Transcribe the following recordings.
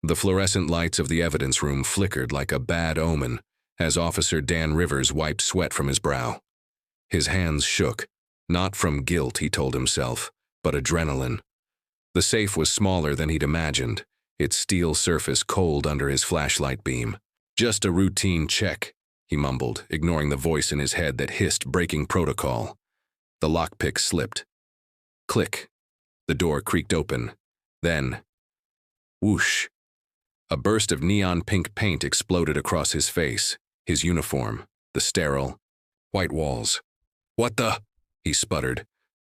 The fluorescent lights of the evidence room flickered like a bad omen as Officer Dan Rivers wiped sweat from his brow. His hands shook, not from guilt, he told himself, but adrenaline. The safe was smaller than he'd imagined, its steel surface cold under his flashlight beam. "Just a routine check," he mumbled, ignoring the voice in his head that hissed breaking protocol. The lockpick slipped. Click. The door creaked open. Then, whoosh. A burst of neon pink paint exploded across his face, his uniform, the sterile, white walls. "What the?" he sputtered,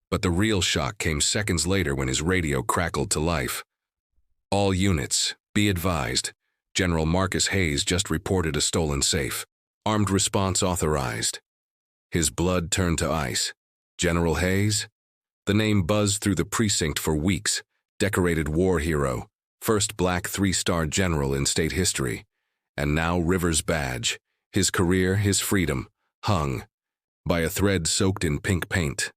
but the real shock came seconds later when his radio crackled to life. "All units, be advised. General Marcus Hayes just reported a stolen safe. Armed response authorized." His blood turned to ice. General Hayes? The name buzzed through the precinct for weeks. Decorated war hero, first black 3-star general in state history. And now Rivers' badge, his career, his freedom, hung by a thread soaked in pink paint.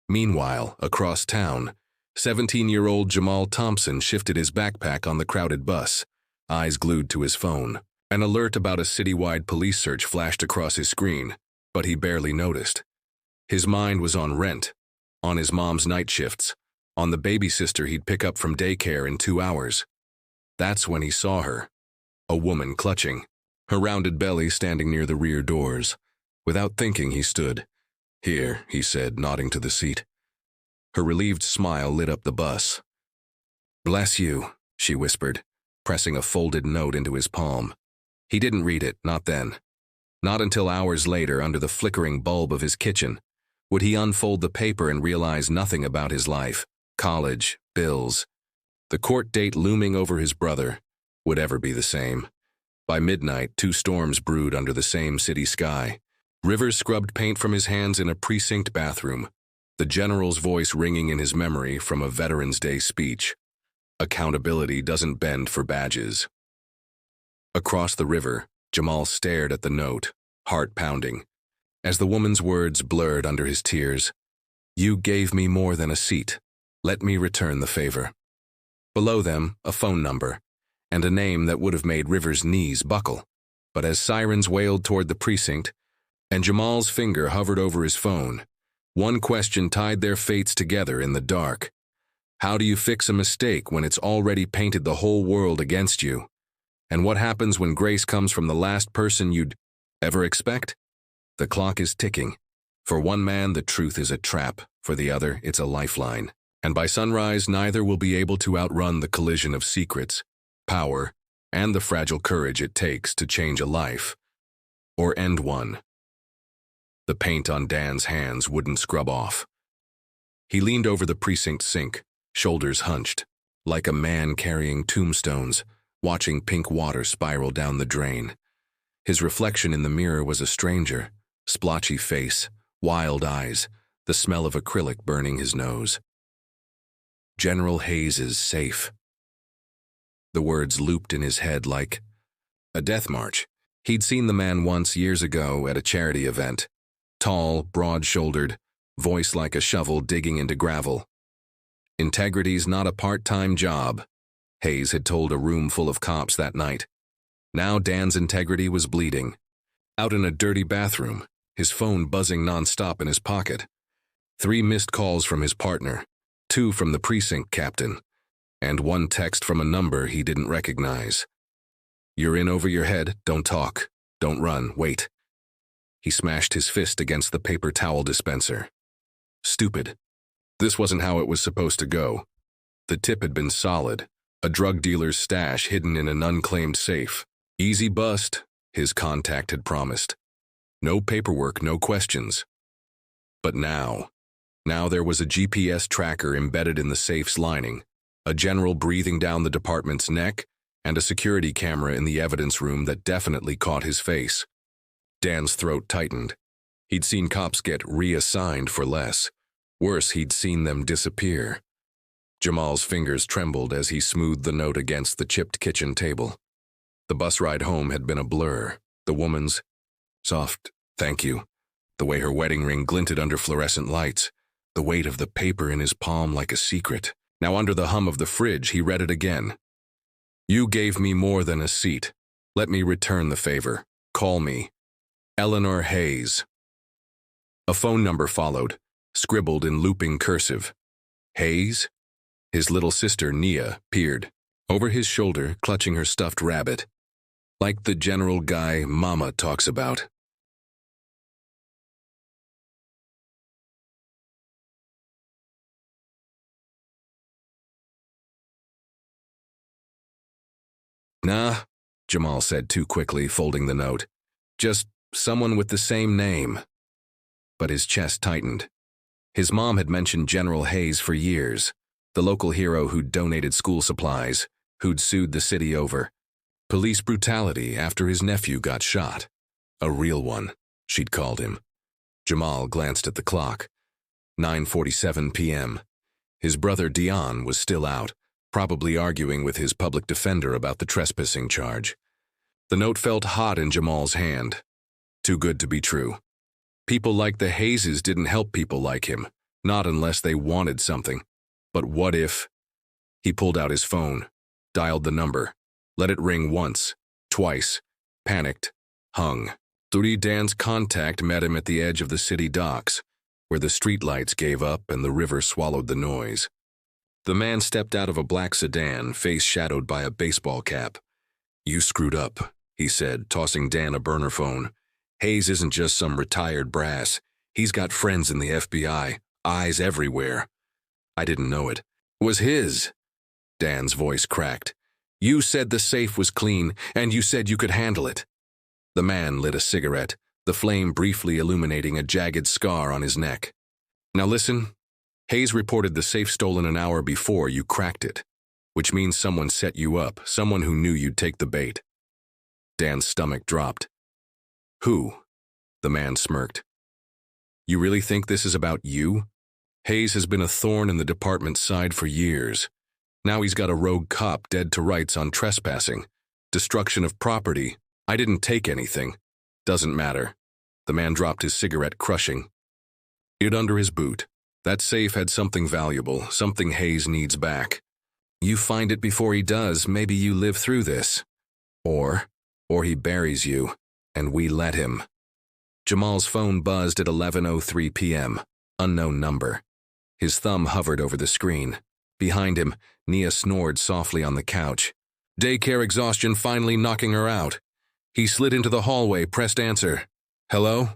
Meanwhile, across town, 17-year-old Jamal Thompson shifted his backpack on the crowded bus, eyes glued to his phone. An alert about a citywide police search flashed across his screen, but he barely noticed. His mind was on rent, on his mom's night shifts, on the baby sister he'd pick up from daycare in 2 hours. That's when he saw her, a woman clutching, her rounded belly standing near the rear doors. Without thinking, he stood. "Here," he said, nodding to the seat. Her relieved smile lit up the bus. "Bless you," she whispered, pressing a folded note into his palm. He didn't read it, not then. Not until hours later, under the flickering bulb of his kitchen, would he unfold the paper and realize nothing about his life, college, bills, the court date looming over his brother, would ever be the same. By midnight, 2 storms brewed under the same city sky. Rivers scrubbed paint from his hands in a precinct bathroom, the general's voice ringing in his memory from a Veterans Day speech. "Accountability doesn't bend for badges." Across the river, Jamal stared at the note, heart pounding, as the woman's words blurred under his tears. "You gave me more than a seat. Let me return the favor." Below them, a phone number, and a name that would have made Rivers' knees buckle. But as sirens wailed toward the precinct, and Jamal's finger hovered over his phone, one question tied their fates together in the dark. How do you fix a mistake when it's already painted the whole world against you? And what happens when grace comes from the last person you'd ever expect? The clock is ticking. For one man, the truth is a trap. For the other, it's a lifeline. And by sunrise, neither will be able to outrun the collision of secrets, power, and the fragile courage it takes to change a life, or end one. The paint on Dan's hands wouldn't scrub off. He leaned over the precinct sink, shoulders hunched, like a man carrying tombstones, watching pink water spiral down the drain. His reflection in the mirror was a stranger, splotchy face, wild eyes, the smell of acrylic burning his nose. General Hayes is safe. The words looped in his head like a death march. He'd seen the man once years ago at a charity event. Tall, broad-shouldered, voice like a shovel digging into gravel. Integrity's not a part-time job, Hayes had told a room full of cops that night. Now Dan's integrity was bleeding. Out in a dirty bathroom, his phone buzzing nonstop in his pocket. 3 missed calls from his partner, 2 from the precinct captain, and 1 text from a number he didn't recognize. "You're in over your head, don't talk, don't run, wait." He smashed his fist against the paper towel dispenser. Stupid. This wasn't how it was supposed to go. The tip had been solid, a drug dealer's stash hidden in an unclaimed safe. Easy bust, his contact had promised. No paperwork, no questions. But now there was a GPS tracker embedded in the safe's lining, a general breathing down the department's neck, and a security camera in the evidence room that definitely caught his face. Dan's throat tightened. He'd seen cops get reassigned for less. Worse, he'd seen them disappear. Jamal's fingers trembled as he smoothed the note against the chipped kitchen table. The bus ride home had been a blur. The woman's soft "thank you," the way her wedding ring glinted under fluorescent lights, the weight of the paper in his palm like a secret. Now under the hum of the fridge, he read it again. You gave me more than a seat. Let me return the favor. Call me Eleanor Hayes. A phone number followed, scribbled in looping cursive. Hayes? His little sister, Nia, peered. Over his shoulder, clutching her stuffed rabbit. Like the general guy Mama talks about. Nah, Jamal said too quickly, folding the note. Just someone with the same name. But his chest tightened. His mom had mentioned General Hayes for years, the local hero who'd donated school supplies, who'd sued the city over police brutality after his nephew got shot. A real one, she'd called him. Jamal glanced at the clock. 9:47 p.m. His brother Dion was still out, probably arguing with his public defender about the trespassing charge. The note felt hot in Jamal's hand. Too good to be true. People like the Hayeses didn't help people like him, not unless they wanted something. But what if? He pulled out his phone, dialed the number, let it ring once, twice, panicked, hung. Dan's contact met him at the edge of the city docks, where the streetlights gave up and the river swallowed the noise. The man stepped out of a black sedan, face shadowed by a baseball cap. You screwed up, he said, tossing Dan a burner phone. Hayes isn't just some retired brass. He's got friends in the FBI, eyes everywhere. I didn't know it. Was his. Dan's voice cracked. You said the safe was clean, and you said you could handle it. The man lit a cigarette, the flame briefly illuminating a jagged scar on his neck. Now listen, Hayes reported the safe stolen an hour before you cracked it, which means someone set you up, someone who knew you'd take the bait. Dan's stomach dropped. Who? The man smirked. You really think this is about you? Hayes has been a thorn in the department's side for years. Now he's got a rogue cop dead to rights on trespassing. Destruction of property. I didn't take anything. Doesn't matter. The man dropped his cigarette, crushing it under his boot. That safe had something valuable, something Hayes needs back. You find it before he does, maybe you live through this. Or he buries you, and we let him. Jamal's phone buzzed at 11:03 p.m. Unknown number. His thumb hovered over the screen. Behind him, Nia snored softly on the couch. Daycare exhaustion finally knocking her out. He slid into the hallway, pressed answer. Hello?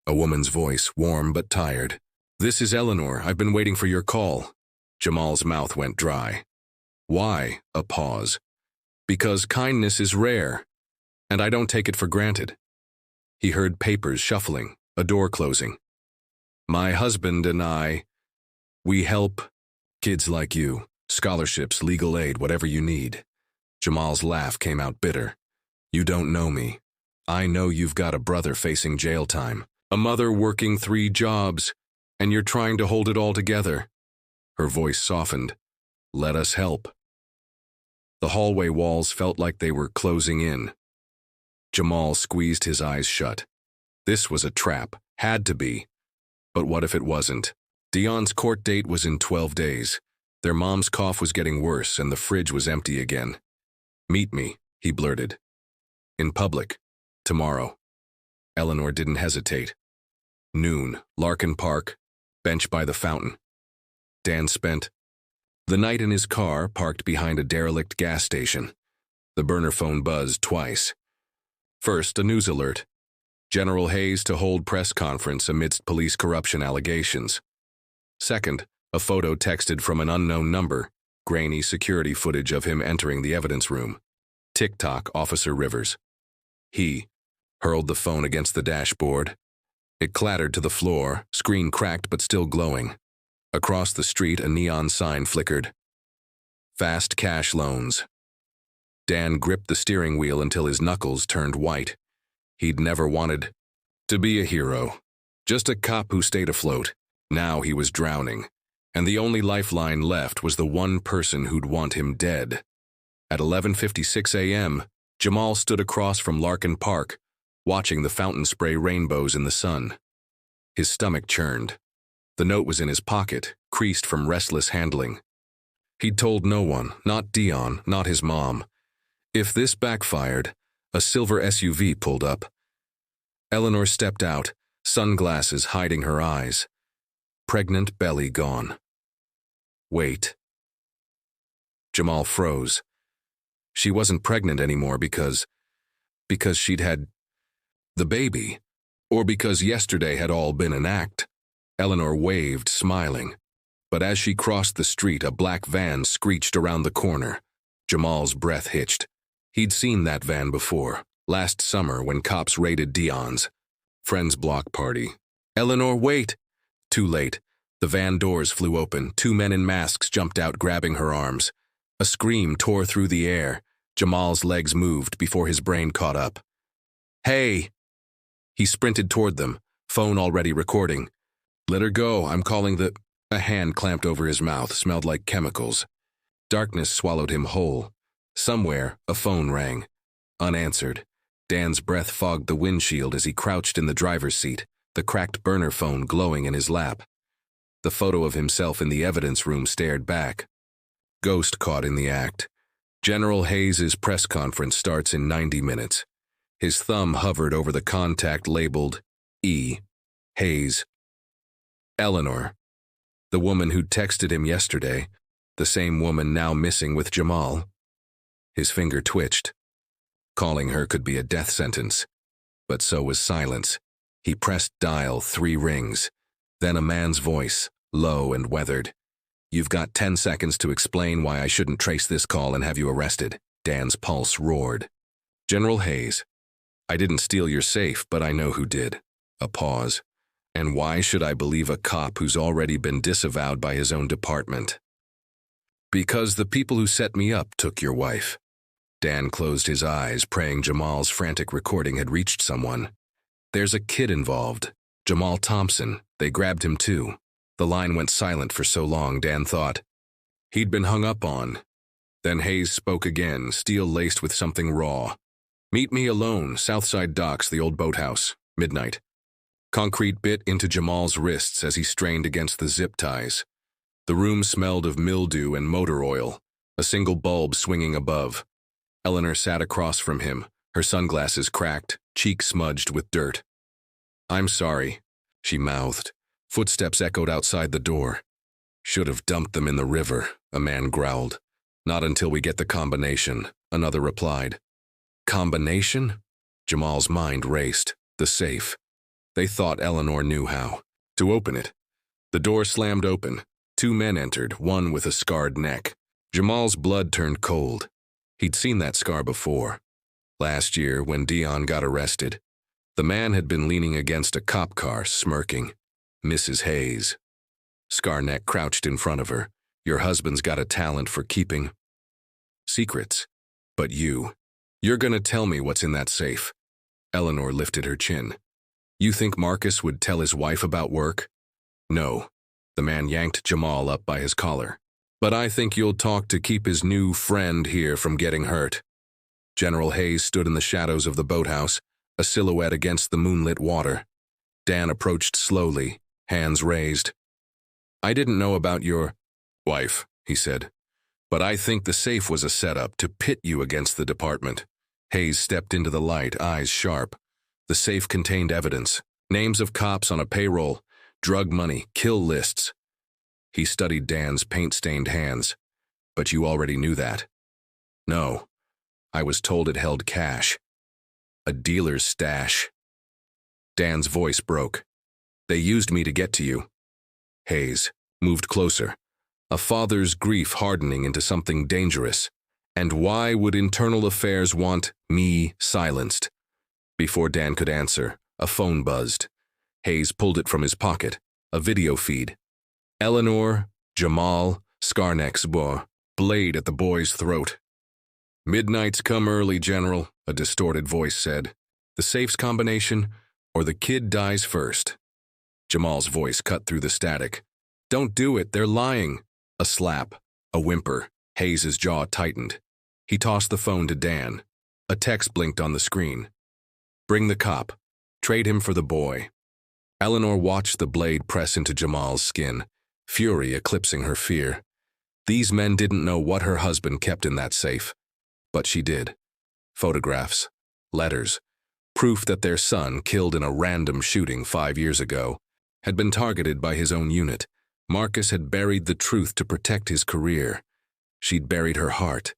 A woman's voice, warm but tired. This is Eleanor. I've been waiting for your call. Jamal's mouth went dry. Why? A pause. Because kindness is rare, and I don't take it for granted. He heard papers shuffling, a door closing. My husband and I, we help kids like you, scholarships, legal aid, whatever you need. Jamal's laugh came out bitter. You don't know me. I know you've got a brother facing jail time, a mother working 3 jobs, and you're trying to hold it all together. Her voice softened. Let us help. The hallway walls felt like they were closing in. Jamal squeezed his eyes shut. This was a trap, had to be. But what if it wasn't? Dion's court date was in 12 days. Their mom's cough was getting worse and the fridge was empty again. Meet me, he blurted. In public. Tomorrow. Eleanor didn't hesitate. Noon, Larkin Park, bench by the fountain. Dan spent the night in his car parked behind a derelict gas station. The burner phone buzzed twice. First, a news alert. General Hayes to hold press conference amidst police corruption allegations. Second, a photo texted from an unknown number, grainy security footage of him entering the evidence room. Tick-tock, Officer Rivers. He hurled the phone against the dashboard. It clattered to the floor, screen cracked but still glowing. Across the street, a neon sign flickered. Fast cash loans. Dan gripped the steering wheel until his knuckles turned white. He'd never wanted to be a hero, just a cop who stayed afloat. Now he was drowning, and the only lifeline left was the one person who'd want him dead. At 11:56 a.m., Jamal stood across from Larkin Park, watching the fountain spray rainbows in the sun. His stomach churned. The note was in his pocket, creased from restless handling. He'd told no one, not Dion, not his mom. If this backfired, a silver SUV pulled up. Eleanor stepped out, sunglasses hiding her eyes. Pregnant belly gone. Wait. Jamal froze. She wasn't pregnant anymore because she'd had the baby, or because yesterday had all been an act. Eleanor waved, smiling. But as she crossed the street, a black van screeched around the corner. Jamal's breath hitched. He'd seen that van before, last summer when cops raided Dion's friend's block party. Eleanor, wait! Too late. The van doors flew open. 2 men in masks jumped out, grabbing her arms. A scream tore through the air. Jamal's legs moved before his brain caught up. Hey! He sprinted toward them, phone already recording. Let her go, I'm calling the... A hand clamped over his mouth, smelled like chemicals. Darkness swallowed him whole. Somewhere, a phone rang. Unanswered. Dan's breath fogged the windshield as he crouched in the driver's seat, the cracked burner phone glowing in his lap. The photo of himself in the evidence room stared back. Ghost caught in the act. General Hayes' press conference starts in 90 minutes. His thumb hovered over the contact labeled E. Hayes. Eleanor. The woman who'd texted him yesterday, the same woman now missing with Jamal. His finger twitched. Calling her could be a death sentence, but so was silence. He pressed dial 3 rings. Then a man's voice, low and weathered. You've got 10 seconds to explain why I shouldn't trace this call and have you arrested. Dan's pulse roared. General Hayes, I didn't steal your safe, but I know who did. A pause. And why should I believe a cop who's already been disavowed by his own department? Because the people who set me up took your wife. Dan closed his eyes, praying Jamal's frantic recording had reached someone. There's a kid involved. Jamal Thompson. They grabbed him too. The line went silent for so long, Dan thought. He'd been hung up on. Then Hayes spoke again, steel laced with something raw. Meet me alone, Southside Docks, the old boathouse. Midnight. Concrete bit into Jamal's wrists as he strained against the zip ties. The room smelled of mildew and motor oil, a single bulb swinging above. Eleanor sat across from him, her sunglasses cracked, cheek smudged with dirt. I'm sorry, she mouthed. Footsteps echoed outside the door. Should have dumped them in the river, a man growled. Not until we get the combination, another replied. Combination? Jamal's mind raced. The safe. They thought Eleanor knew how to open it. The door slammed open. 2 men entered, one with a scarred neck. Jamal's blood turned cold. He'd seen that scar before. Last year, when Dion got arrested, the man had been leaning against a cop car, smirking. Mrs. Hayes. Scarneck crouched in front of her. Your husband's got a talent for keeping secrets. But you're gonna tell me what's in that safe. Eleanor lifted her chin. You think Marcus would tell his wife about work? No. The man yanked Jamal up by his collar. But I think you'll talk to keep his new friend here from getting hurt. General Hayes stood in the shadows of the boathouse, a silhouette against the moonlit water. Dan approached slowly, hands raised. I didn't know about your wife, he said. But I think the safe was a setup to pit you against the department. Hayes stepped into the light, eyes sharp. The safe contained evidence, names of cops on a payroll, drug money, kill lists. He studied Dan's paint-stained hands. But you already knew that. No. I was told it held cash. A dealer's stash. Dan's voice broke. They used me to get to you. Hayes moved closer. A father's grief hardening into something dangerous. And why would internal affairs want me silenced? Before Dan could answer, a phone buzzed. Hayes pulled it from his pocket. A video feed. Eleanor, Jamal, Scarneck's blade at the boy's throat. Midnight's come early, General, a distorted voice said. The safe's combination, or the kid dies first. Jamal's voice cut through the static. Don't do it, they're lying. A slap, a whimper. Hayes' jaw tightened. He tossed the phone to Dan. A text blinked on the screen. Bring the cop. Trade him for the boy. Eleanor watched the blade press into Jamal's skin, fury eclipsing her fear. These men didn't know what her husband kept in that safe, but she did. photographs, letters, proof that their son, killed in a random shooting 5 years ago, had been targeted by his own unit. Marcus had buried the truth to protect his career. She'd buried her heart.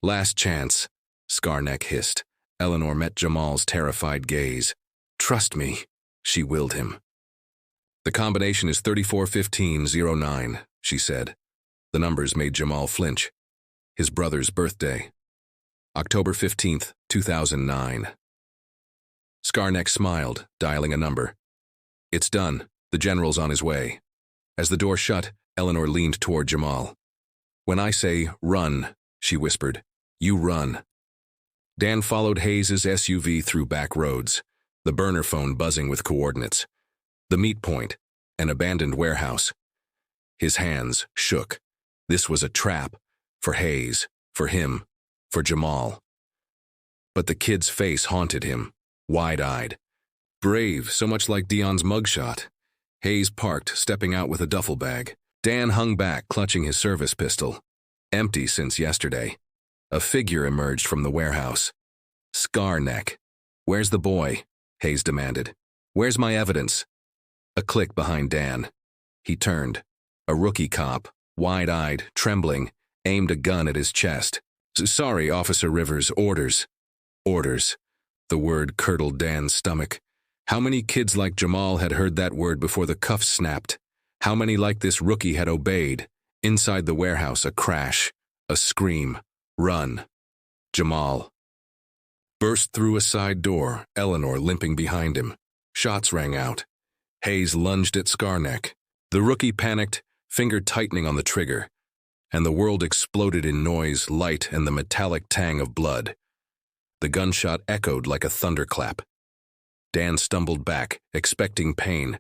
Last chance, Skarnek hissed. Eleanor met Jamal's terrified gaze. Trust me, she willed him. The combination is 341509, she said. The numbers made Jamal flinch. His brother's birthday. October 15th, 2009. Skarnek smiled, dialing a number. It's done. The general's on his way. As the door shut, Eleanor leaned toward Jamal. When I say run, she whispered, you run. Dan followed Hayes's SUV through back roads, the burner phone buzzing with coordinates. The meet point, an abandoned warehouse. His hands shook. This was a trap, for Hayes, for him, for Jamal. But the kid's face haunted him, wide-eyed. Brave, so much like Dion's mugshot. Hayes parked, stepping out with a duffel bag. Dan hung back, clutching his service pistol. Empty since yesterday. A figure emerged from the warehouse. Skarnek. Where's the boy? Hayes demanded. Where's my evidence? A click behind Dan. He turned. A rookie cop, wide-eyed, trembling, aimed a gun at his chest. Sorry, Officer Rivers, orders. Orders. The word curdled Dan's stomach. How many kids like Jamal had heard that word before the cuffs snapped? How many like this rookie had obeyed? Inside the warehouse, a crash, a scream. Run. Jamal burst through a side door, Eleanor limping behind him. Shots rang out. Hayes lunged at Skarnek. The rookie panicked, finger tightening on the trigger, and the world exploded in noise, light, and the metallic tang of blood. The gunshot echoed like a thunderclap. Dan stumbled back, expecting pain,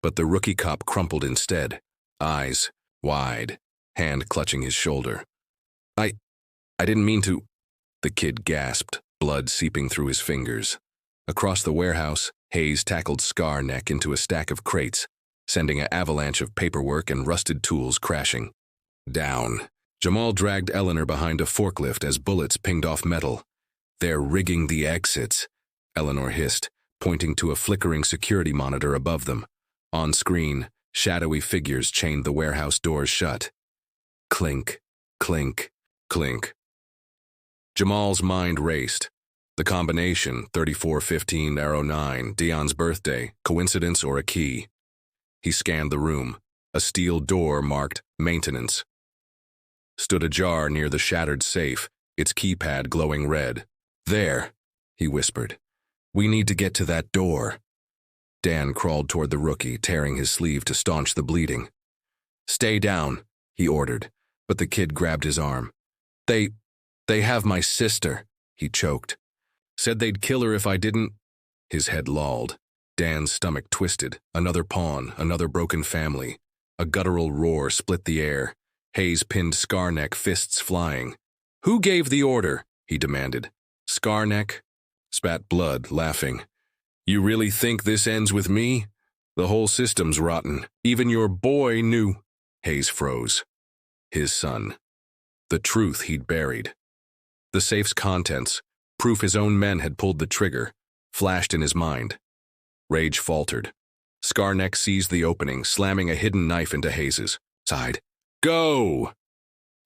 but the rookie cop crumpled instead, eyes wide, hand clutching his shoulder. I didn't mean to, the kid gasped, blood seeping through his fingers. Across the warehouse, Hayes tackled Skarnek into a stack of crates, sending an avalanche of paperwork and rusted tools crashing. Down. Jamal dragged Eleanor behind a forklift as bullets pinged off metal. They're rigging the exits, Eleanor hissed, pointing to a flickering security monitor above them. On screen, shadowy figures chained the warehouse doors shut. Clink, clink, clink. Jamal's mind raced. The combination, 341509, Dion's birthday, coincidence or a key? He scanned the room. A steel door marked maintenance stood ajar near the shattered safe, its keypad glowing red. There, he whispered. We need to get to that door. Dan crawled toward the rookie, tearing his sleeve to staunch the bleeding. Stay down, he ordered, but the kid grabbed his arm. They have my sister, he choked. Said they'd kill her if I didn't. His head lolled. Dan's stomach twisted. Another pawn, another broken family. A guttural roar split the air. Hayes pinned Skarnek, fists flying. Who gave the order? He demanded. Skarnek spat blood, laughing. You really think this ends with me? The whole system's rotten. Even your boy knew. Hayes froze. His son. The truth he'd buried. The safe's contents, proof his own men had pulled the trigger, flashed in his mind. Rage faltered. Skarnek seized the opening, slamming a hidden knife into Hayes's side. Go!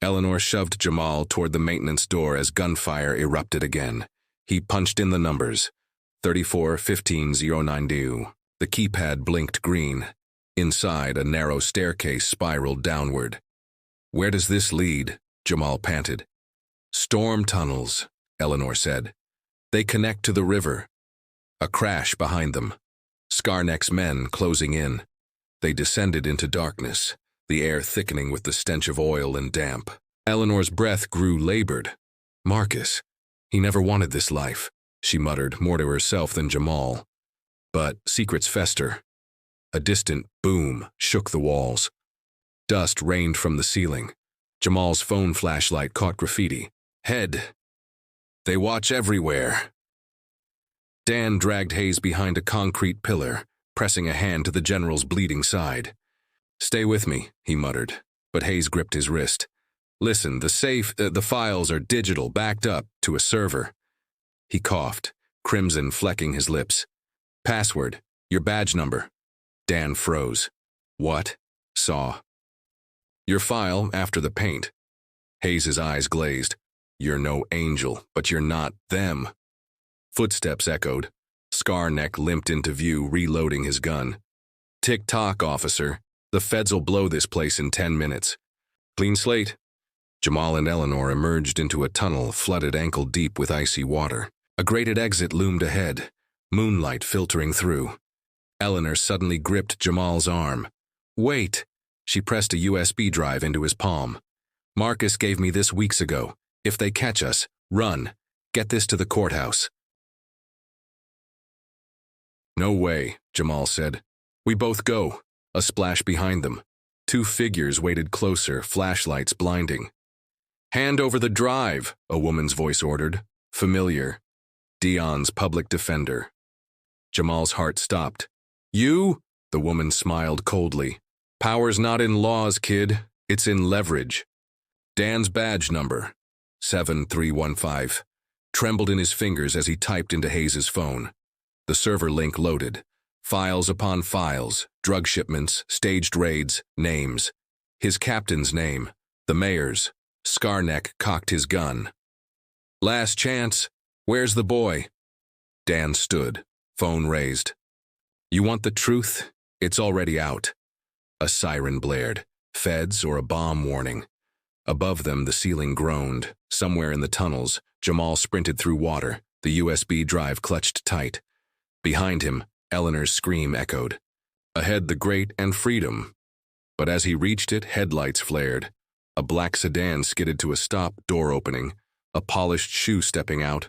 Eleanor shoved Jamal toward the maintenance door as gunfire erupted again. He punched in the numbers. 341509. The keypad blinked green. Inside, a narrow staircase spiraled downward. Where does this lead? Jamal panted. Storm tunnels, Eleanor said. They connect to the river. A crash behind them. Skarnek's men closing in. They descended into darkness, the air thickening with the stench of oil and damp. Eleanor's breath grew labored. Marcus. He never wanted this life, she muttered, more to herself than Jamal. But secrets fester. A distant boom shook the walls. Dust rained from the ceiling. Jamal's phone flashlight caught graffiti. Head. They watch everywhere. Dan dragged Hayes behind a concrete pillar, pressing a hand to the general's bleeding side. Stay with me, he muttered, but Hayes gripped his wrist. Listen, the files are digital, backed up to a server. He coughed, crimson flecking his lips. Password, your badge number. Dan froze. What? Saw. Your file after the paint. Hayes's eyes glazed. You're no angel, but you're not them. Footsteps echoed. Scarneck limped into view, reloading his gun. Tick-tock, officer. The feds will blow this place in 10 minutes. Clean slate. Jamal and Eleanor emerged into a tunnel flooded ankle-deep with icy water. A grated exit loomed ahead, moonlight filtering through. Eleanor suddenly gripped Jamal's arm. Wait! She pressed a USB drive into his palm. Marcus gave me this weeks ago. If they catch us, run. Get this to the courthouse. No way, Jamal said. We both go. A splash behind them. Two figures waited closer, flashlights blinding. Hand over the drive, a woman's voice ordered. Familiar. Dion's public defender. Jamal's heart stopped. You? The woman smiled coldly. Power's not in laws, kid. It's in leverage. Dan's badge number, 7315, trembled in his fingers as he typed into Hayes's phone. The server link loaded. Files upon files, drug shipments, staged raids, names. His captain's name, the mayor's. Scarneck cocked his gun. Last chance. Where's the boy? Dan stood, phone raised. You want the truth? It's already out. A siren blared. Feds or a bomb warning. Above them, the ceiling groaned. Somewhere in the tunnels, Jamal sprinted through water, the USB drive clutched tight. Behind him, Eleanor's scream echoed. Ahead, the grate and freedom. But as he reached it, headlights flared. A black sedan skidded to a stop, door opening, a polished shoe stepping out.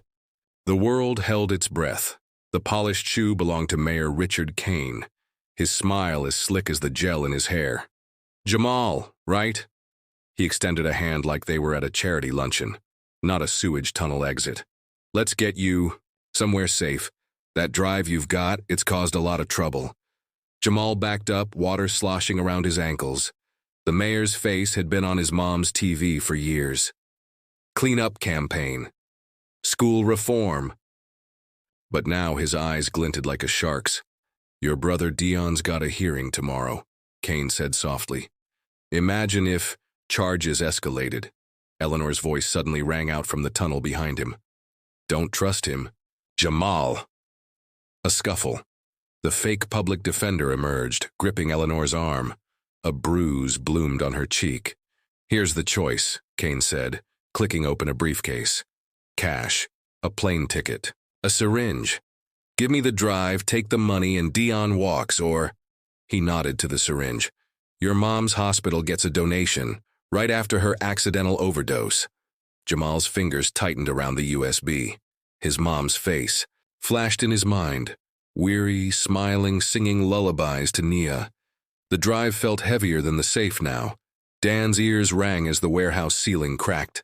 The world held its breath. The polished shoe belonged to Mayor Richard Kane, his smile as slick as the gel in his hair. Jamal, right? He extended a hand like they were at a charity luncheon, not a sewage tunnel exit. Let's get you somewhere safe. That drive you've got, it's caused a lot of trouble. Jamal backed up, water sloshing around his ankles. The mayor's face had been on his mom's TV for years. Clean-up campaign. School reform. But now his eyes glinted like a shark's. Your brother Dion's got a hearing tomorrow, Kane said softly. Imagine if charges escalated. Eleanor's voice suddenly rang out from the tunnel behind him. Don't trust him. Jamal. A scuffle. The fake public defender emerged, gripping Eleanor's arm. A bruise bloomed on her cheek. Here's the choice, Kane said, clicking open a briefcase. Cash, a plane ticket, a syringe. Give me the drive, take the money, and Dion walks, or... He nodded to the syringe. Your mom's hospital gets a donation, right after her accidental overdose. Jamal's fingers tightened around the USB. His mom's face flashed in his mind, weary, smiling, singing lullabies to Nia. The drive felt heavier than the safe now. Dan's ears rang as the warehouse ceiling cracked.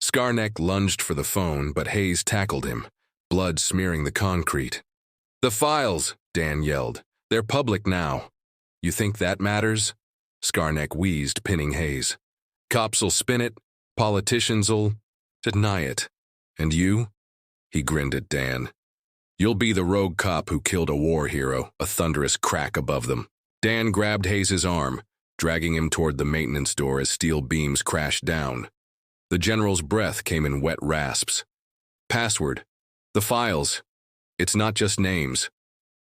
Scarneck lunged for the phone, but Hayes tackled him, blood smearing the concrete. The files, Dan yelled. They're public now. You think that matters? Scarneck wheezed, pinning Hayes. Cops'll spin it, politicians'll deny it. And you? He grinned at Dan. You'll be the rogue cop who killed a war hero, a thunderous crack above them. Dan grabbed Hayes' arm, dragging him toward the maintenance door as steel beams crashed down. The general's breath came in wet rasps. Password. The files. It's not just names.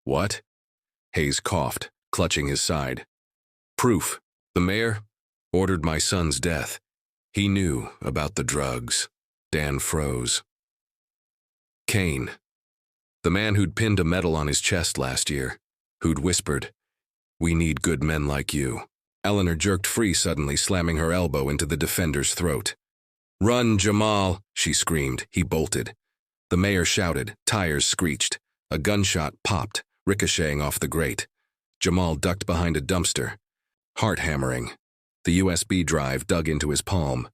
What? Hayes coughed, clutching his side. Proof. The mayor ordered my son's death. He knew about the drugs. Dan froze. Kane. The man who'd pinned a medal on his chest last year, who'd whispered, "We need good men like you." Eleanor jerked free suddenly, slamming her elbow into the defender's throat. Run, Jamal, she screamed. He bolted. The mayor shouted, tires screeched. A gunshot popped, ricocheting off the grate. Jamal ducked behind a dumpster. Heart hammering. The USB drive dug into his palm.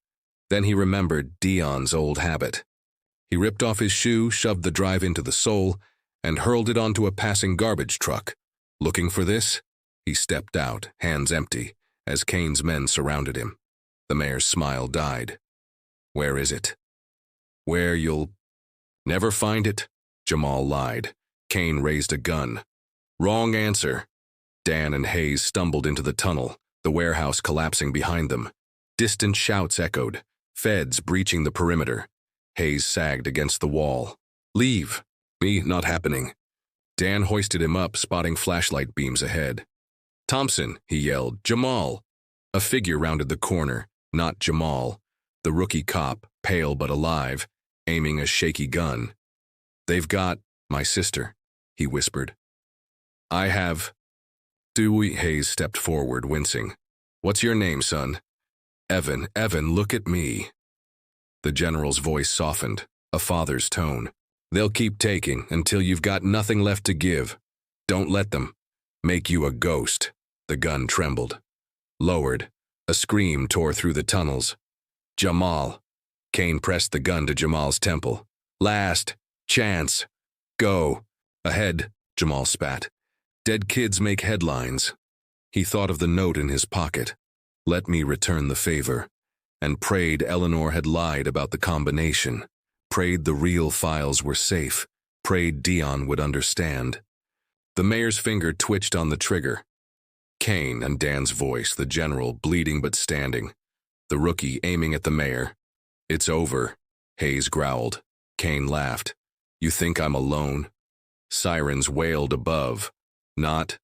Then he remembered Dion's old habit. He ripped off his shoe, shoved the drive into the sole, and hurled it onto a passing garbage truck. Looking for this? He stepped out, hands empty, as Kane's men surrounded him. The mayor's smile died. Where is it? Where you'll Never find it? Jamal lied. Kane raised a gun. Wrong answer. Dan and Hayes stumbled into the tunnel, the warehouse collapsing behind them. Distant shouts echoed, feds breaching the perimeter. Hayes sagged against the wall. Leave. Me, not happening. Dan hoisted him up, spotting flashlight beams ahead. Thompson, he yelled. Jamal. A figure rounded the corner, not Jamal. The rookie cop, pale but alive, aiming a shaky gun. They've got my sister, he whispered. I have. Dewey. Hayes stepped forward, wincing. What's your name, son? Evan. Evan, look at me. The general's voice softened, a father's tone. They'll keep taking until you've got nothing left to give. Don't let them make you a ghost. The gun trembled. Lowered. A scream tore through the tunnels. Jamal. Kane pressed the gun to Jamal's temple. Last chance. Go. Ahead, Jamal spat. Dead kids make headlines. He thought of the note in his pocket. Let me return the favor. And prayed Eleanor had lied about the combination. Prayed the real files were safe. Prayed Dion would understand. The mayor's finger twitched on the trigger. Kane and Dan's voice, the general, bleeding but standing. The rookie aiming at the mayor. It's over, Hayes growled. Kane laughed. You think I'm alone? Sirens wailed above. Not.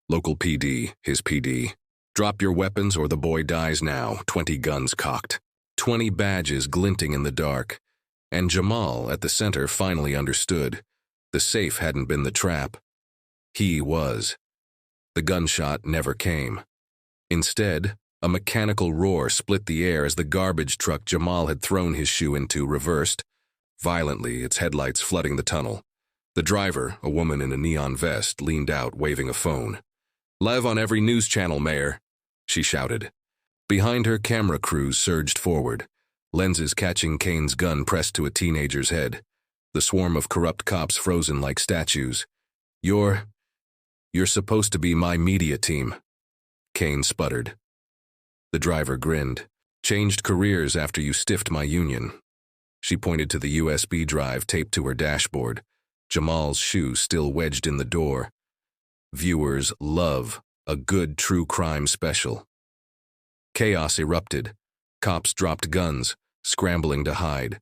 Local PD, his PD. Drop your weapons or the boy dies now, 20 guns cocked. 20 badges glinting in the dark. And Jamal, at the center, finally understood. The safe hadn't been the trap. He was. The gunshot never came. Instead, a mechanical roar split the air as the garbage truck Jamal had thrown his shoe into reversed, violently, its headlights flooding the tunnel. The driver, a woman in a neon vest, leaned out, waving a phone. Live on every news channel, Mayor, she shouted. Behind her, camera crews surged forward, lenses catching Kane's gun pressed to a teenager's head. The swarm of corrupt cops frozen like statues. You're supposed to be my media team, Kane sputtered. The driver grinned. Changed careers after you stiffed my union. She pointed to the USB drive taped to her dashboard, Jamal's shoe still wedged in the door. Viewers love a good true crime special. Chaos erupted. Cops dropped guns, scrambling to hide.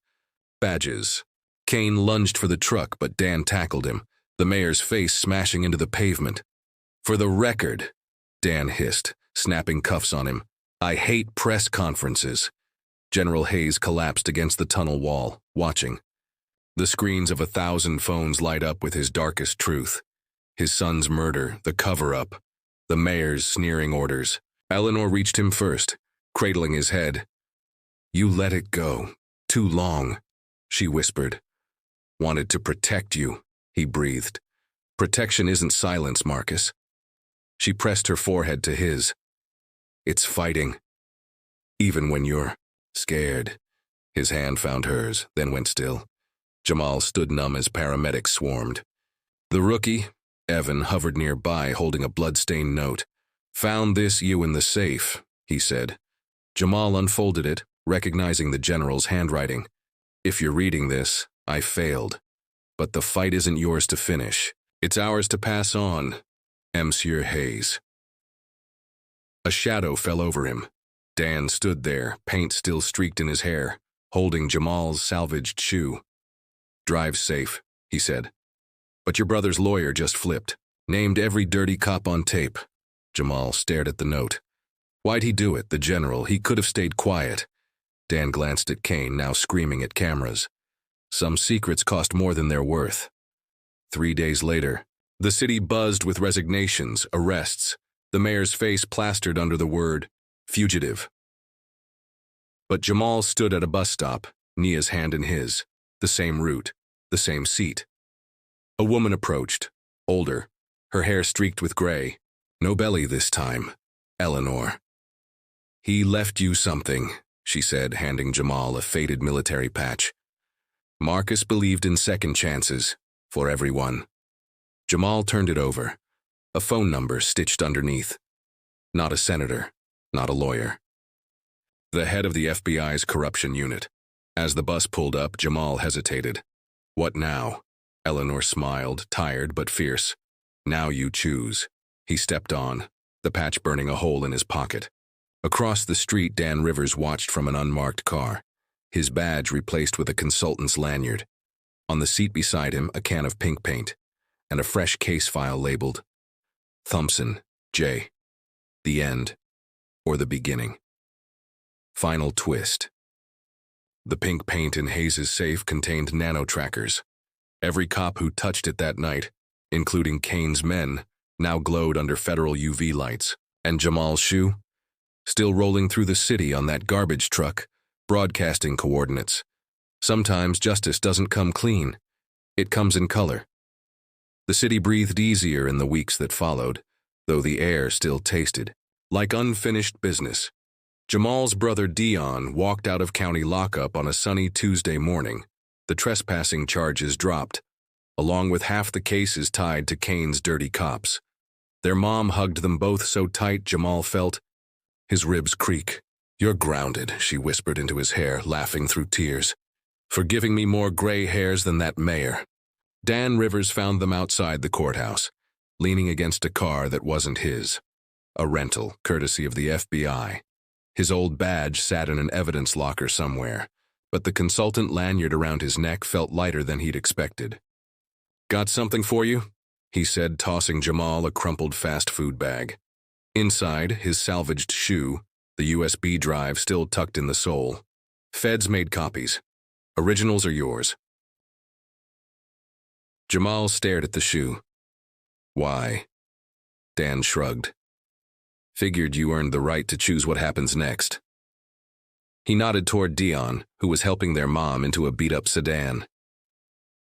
Badges. Kane lunged for the truck, but Dan tackled him, the mayor's face smashing into the pavement. For the record, Dan hissed, snapping cuffs on him. I hate press conferences. General Hayes collapsed against the tunnel wall, watching. The screens of 1,000 phones light up with his darkest truth. His son's murder, the cover-up, the mayor's sneering orders. Eleanor reached him first, cradling his head. You let it go. Too long, she whispered. Wanted to protect you, he breathed. Protection isn't silence, Marcus. She pressed her forehead to his. It's fighting. Even when you're scared. His hand found hers, then went still. Jamal stood numb as paramedics swarmed. The rookie, Evan, hovered nearby, holding a blood-stained note. Found this you in the safe, he said. Jamal unfolded it, recognizing the general's handwriting. If you're reading this, I failed. But the fight isn't yours to finish. It's ours to pass on, Monsieur Hayes. A shadow fell over him. Dan stood there, paint still streaked in his hair, holding Jamal's salvaged shoe. Drive safe, he said. But your brother's lawyer just flipped. Named every dirty cop on tape. Jamal stared at the note. Why'd he do it, the general? He could have stayed quiet. Dan glanced at Kane, now screaming at cameras. Some secrets cost more than they're worth. 3 days later, the city buzzed with resignations, arrests, the mayor's face plastered under the word, fugitive. But Jamal stood at a bus stop, Nia's hand in his, the same route, the same seat. A woman approached, older, her hair streaked with gray. No belly this time, Eleanor. He left you something, she said, handing Jamal a faded military patch. Marcus believed in second chances, for everyone. Jamal turned it over, a phone number stitched underneath. Not a senator, not a lawyer. The head of the FBI's corruption unit. As the bus pulled up, Jamal hesitated. What now? Eleanor smiled, tired but fierce. Now you choose. He stepped on, the patch burning a hole in his pocket. Across the street, Dan Rivers watched from an unmarked car, his badge replaced with a consultant's lanyard. On the seat beside him, a can of pink paint, and a fresh case file labeled Thompson, J. The end, or the beginning. Final twist. The pink paint in Hayes' safe contained nano-trackers. Every cop who touched it that night, including Kane's men, now glowed under federal UV lights. And Jamal's shoe? Still rolling through the city on that garbage truck, broadcasting coordinates. Sometimes justice doesn't come clean. It comes in color. The city breathed easier in the weeks that followed, though the air still tasted like unfinished business. Jamal's brother Dion walked out of county lockup on a sunny Tuesday morning. The trespassing charges dropped, along with half the cases tied to Kane's dirty cops. Their mom hugged them both so tight Jamal felt his ribs creak. "You're grounded," she whispered into his hair, laughing through tears. "For giving me more gray hairs than that mayor." Dan Rivers found them outside the courthouse, leaning against a car that wasn't his. A rental, courtesy of the FBI. His old badge sat in an evidence locker somewhere, but the consultant lanyard around his neck felt lighter than he'd expected. "Got something for you?" he said, tossing Jamal a crumpled fast food bag. Inside, his salvaged shoe, the USB drive still tucked in the sole. "Feds made copies. Originals are yours." Jamal stared at the shoe. "Why?" Dan shrugged. "Figured you earned the right to choose what happens next." He nodded toward Dion, who was helping their mom into a beat-up sedan.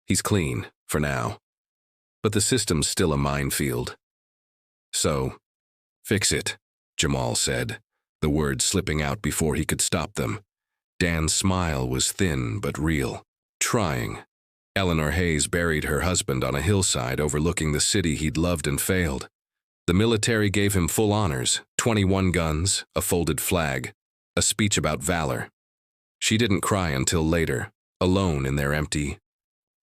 "He's clean, for now. But the system's still a minefield. So, fix it," Jamal said, the words slipping out before he could stop them. Dan's smile was thin but real. "Trying." Eleanor Hayes buried her husband on a hillside overlooking the city he'd loved and failed. The military gave him full honors, 21 guns, a folded flag, a speech about valor. She didn't cry until later, alone in their empty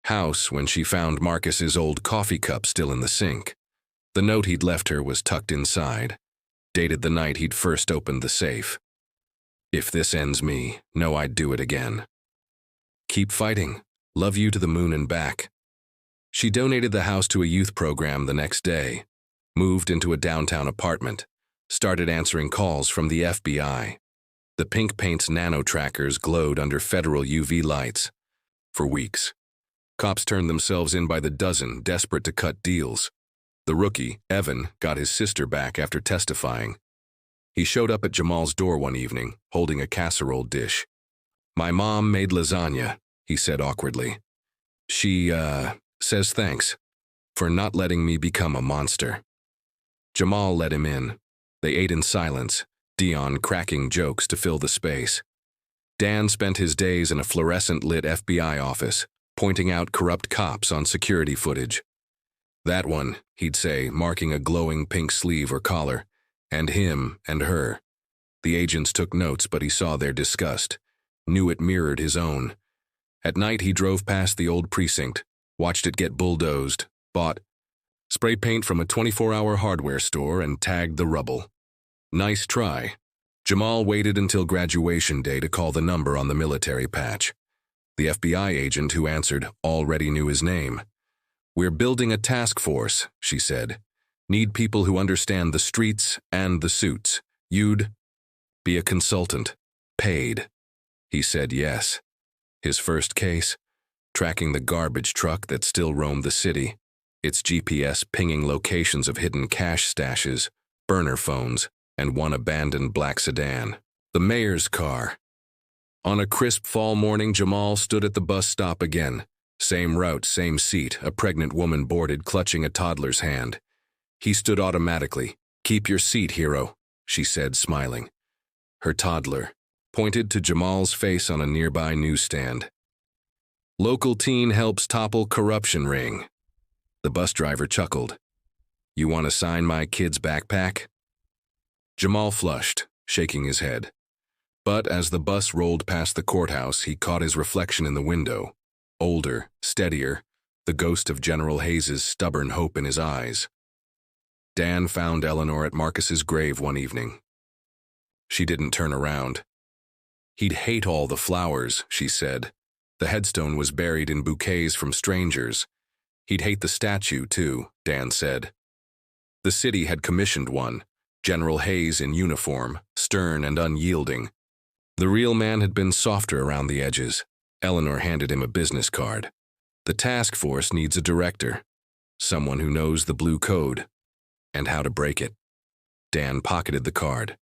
house when she found Marcus's old coffee cup still in the sink. The note he'd left her was tucked inside, dated the night he'd first opened the safe. "If this ends me, know I'd do it again. Keep fighting. Love you to the moon and back." She donated the house to a youth program the next day, moved into a downtown apartment, started answering calls from the FBI. The pink paint's nano-trackers glowed under federal UV lights. For weeks, cops turned themselves in by the dozen, desperate to cut deals. The rookie, Evan, got his sister back after testifying. He showed up at Jamal's door one evening, holding a casserole dish. "My mom made lasagna," he said awkwardly. She says thanks for not letting me become a monster." Jamal let him in. They ate in silence, Dion cracking jokes to fill the space. Dan spent his days in a fluorescent-lit FBI office, pointing out corrupt cops on security footage. "That one," he'd say, marking a glowing pink sleeve or collar, "and him and her." The agents took notes, but he saw their disgust, knew it mirrored his own. At night he drove past the old precinct, watched it get bulldozed, bought spray paint from a 24-hour hardware store and tagged the rubble. Nice try. Jamal waited until graduation day to call the number on the military patch. The FBI agent who answered already knew his name. "We're building a task force," she said. "Need people who understand the streets and the suits. You'd be a consultant. Paid." He said yes. His first case, tracking the garbage truck that still roamed the city, its GPS pinging locations of hidden cash stashes, burner phones, and one abandoned black sedan. The mayor's car. On a crisp fall morning, Jamal stood at the bus stop again. Same route, same seat, a pregnant woman boarded, clutching a toddler's hand. He stood automatically. "Keep your seat, hero," she said, smiling. Her toddler pointed to Jamal's face on a nearby newsstand. "Local teen helps topple corruption ring." The bus driver chuckled. "You want to sign my kid's backpack?" Jamal flushed, shaking his head. But as the bus rolled past the courthouse, he caught his reflection in the window. older, steadier, the ghost of General Hayes's stubborn hope in his eyes. Dan found Eleanor at Marcus's grave one evening. She didn't turn around. He'd hate all the flowers, she said. The headstone was buried in bouquets from strangers. He'd hate the statue, too, Dan said. The city had commissioned one, General Hayes in uniform, stern and unyielding. The real man had been softer around the edges. Eleanor handed him a business card. The task force needs a director, someone who knows the blue code and how to break it. Dan pocketed the card.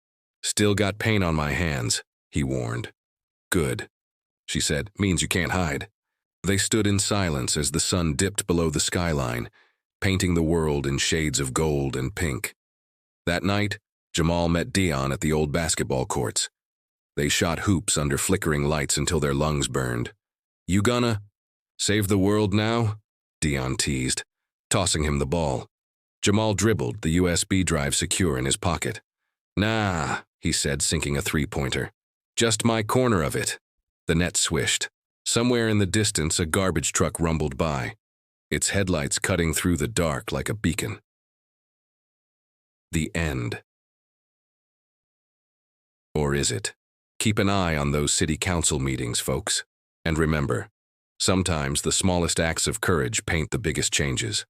Still got paint on my hands, he warned. Good, she said, means you can't hide. They stood in silence as the sun dipped below the skyline, painting the world in shades of gold and pink. That night, Jamal met Dion at the old basketball courts. They shot hoops under flickering lights until their lungs burned. You gonna save the world now? Dion teased, tossing him the ball. Jamal dribbled, the USB drive secure in his pocket. Nah, he said, sinking a three-pointer. Just my corner of it. The net swished. Somewhere in the distance, a garbage truck rumbled by, its headlights cutting through the dark like a beacon. The end. Or is it? Keep an eye on those city council meetings, folks. And remember, sometimes the smallest acts of courage paint the biggest changes.